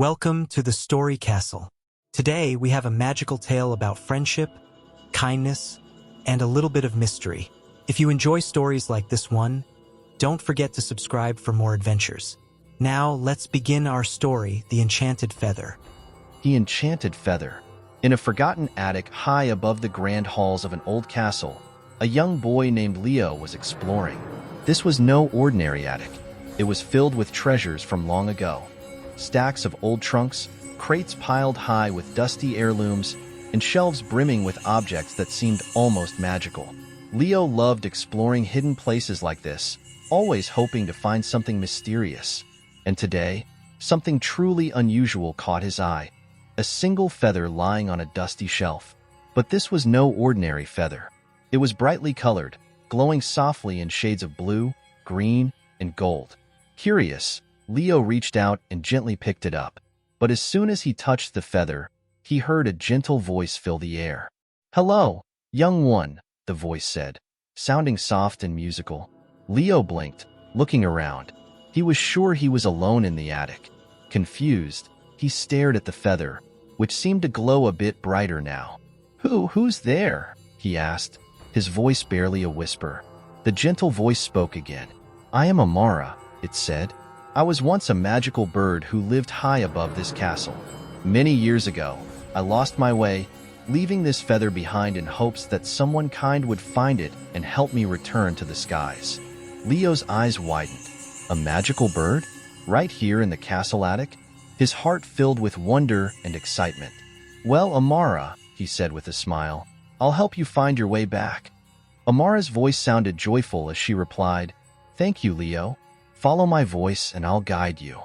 Welcome to the Story Castle. Today we have a magical tale about friendship, kindness, and a little bit of mystery. If you enjoy stories like this one, don't forget to subscribe for more adventures. Now let's begin our story, The Enchanted Feather. The Enchanted Feather. In a forgotten attic high above the grand halls of an old castle, a young boy named Leo was exploring. This was no ordinary attic. It was filled with treasures from long ago. Stacks of old trunks, crates piled high with dusty heirlooms, and shelves brimming with objects that seemed almost magical. Leo loved exploring hidden places like this, always hoping to find something mysterious. And today, something truly unusual caught his eye. A single feather lying on a dusty shelf. But this was no ordinary feather. It was brightly colored, glowing softly in shades of blue, green, and gold. Curious, Leo reached out and gently picked it up. But as soon as he touched the feather, he heard a gentle voice fill the air. "Hello, young one," the voice said, sounding soft and musical. Leo blinked, looking around. He was sure he was alone in the attic. Confused, he stared at the feather, which seemed to glow a bit brighter now. Who's there?" he asked, his voice barely a whisper. The gentle voice spoke again. "I am Amara," it said. "I was once a magical bird who lived high above this castle. Many years ago, I lost my way, leaving this feather behind in hopes that someone kind would find it and help me return to the skies." Leo's eyes widened. A magical bird? Right here in the castle attic? His heart filled with wonder and excitement. "Well, Amara," he said with a smile, "I'll help you find your way back." Amara's voice sounded joyful as she replied, "Thank you, Leo. Follow my voice and I'll guide you."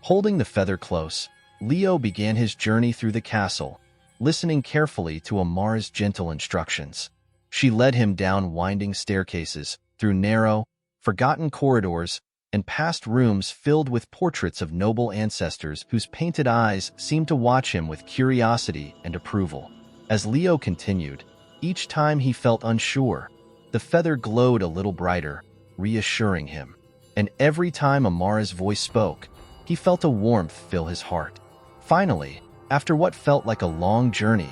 Holding the feather close, Leo began his journey through the castle, listening carefully to Amara's gentle instructions. She led him down winding staircases, through narrow, forgotten corridors, and past rooms filled with portraits of noble ancestors whose painted eyes seemed to watch him with curiosity and approval. As Leo continued, each time he felt unsure, the feather glowed a little brighter, reassuring him. And every time Amara's voice spoke, he felt a warmth fill his heart. Finally, after what felt like a long journey,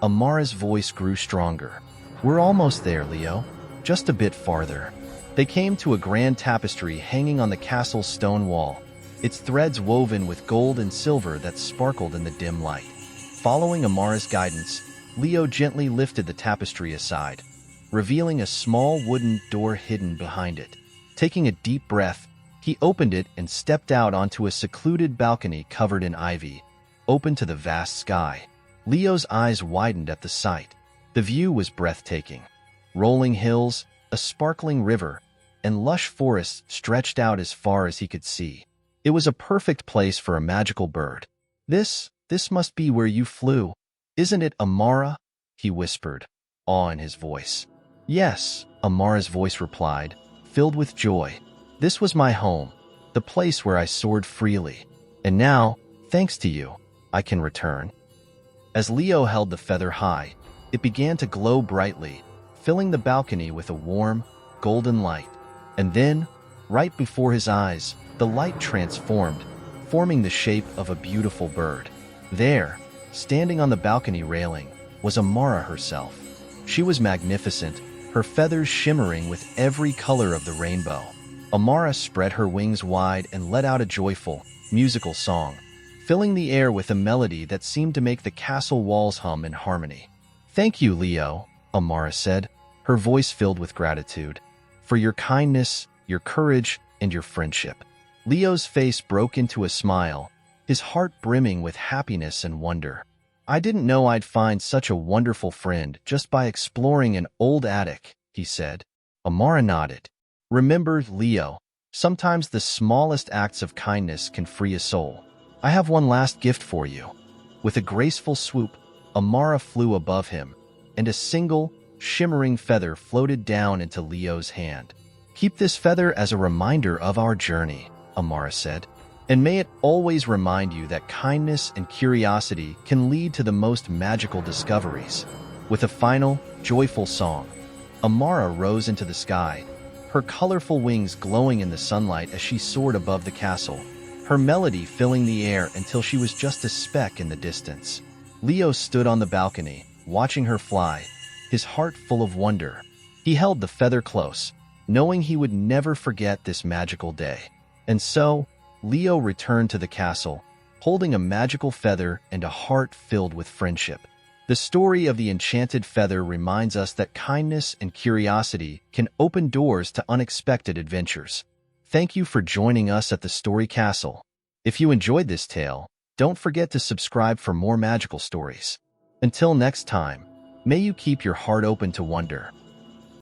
Amara's voice grew stronger. "We're almost there, Leo. Just a bit farther." They came to a grand tapestry hanging on the castle's stone wall, its threads woven with gold and silver that sparkled in the dim light. Following Amara's guidance, Leo gently lifted the tapestry aside, revealing a small wooden door hidden behind it. Taking a deep breath, he opened it and stepped out onto a secluded balcony covered in ivy, open to the vast sky. Leo's eyes widened at the sight. The view was breathtaking. Rolling hills, a sparkling river, and lush forests stretched out as far as he could see. It was a perfect place for a magical bird. This must be where you flew. Isn't it, Amara?" he whispered, awe in his voice. "Yes," Amara's voice replied, filled with joy. "This was my home, the place where I soared freely. And now, thanks to you, I can return." As Leo held the feather high, it began to glow brightly, filling the balcony with a warm, golden light. And then, right before his eyes, the light transformed, forming the shape of a beautiful bird. There, standing on the balcony railing, was Amara herself. She was magnificent, her feathers shimmering with every color of the rainbow. Amara spread her wings wide and let out a joyful, musical song, filling the air with a melody that seemed to make the castle walls hum in harmony. "Thank you, Leo," Amara said, her voice filled with gratitude, "for your kindness, your courage, and your friendship." Leo's face broke into a smile, his heart brimming with happiness and wonder. "I didn't know I'd find such a wonderful friend just by exploring an old attic," he said. Amara nodded. "Remember, Leo, sometimes the smallest acts of kindness can free a soul. I have one last gift for you." With a graceful swoop, Amara flew above him, and a single, shimmering feather floated down into Leo's hand. "Keep this feather as a reminder of our journey," Amara said. "And may it always remind you that kindness and curiosity can lead to the most magical discoveries." With a final, joyful song, Amara rose into the sky, her colorful wings glowing in the sunlight as she soared above the castle. her melody filling the air until she was just a speck in the distance. Leo stood on the balcony, watching her fly, his heart full of wonder. He held the feather close, knowing he would never forget this magical day. And so, Leo returned to the castle, holding a magical feather and a heart filled with friendship. The story of the enchanted feather reminds us that kindness and curiosity can open doors to unexpected adventures. Thank you for joining us at the Story Castle. If you enjoyed this tale, don't forget to subscribe for more magical stories. Until next time, may you keep your heart open to wonder.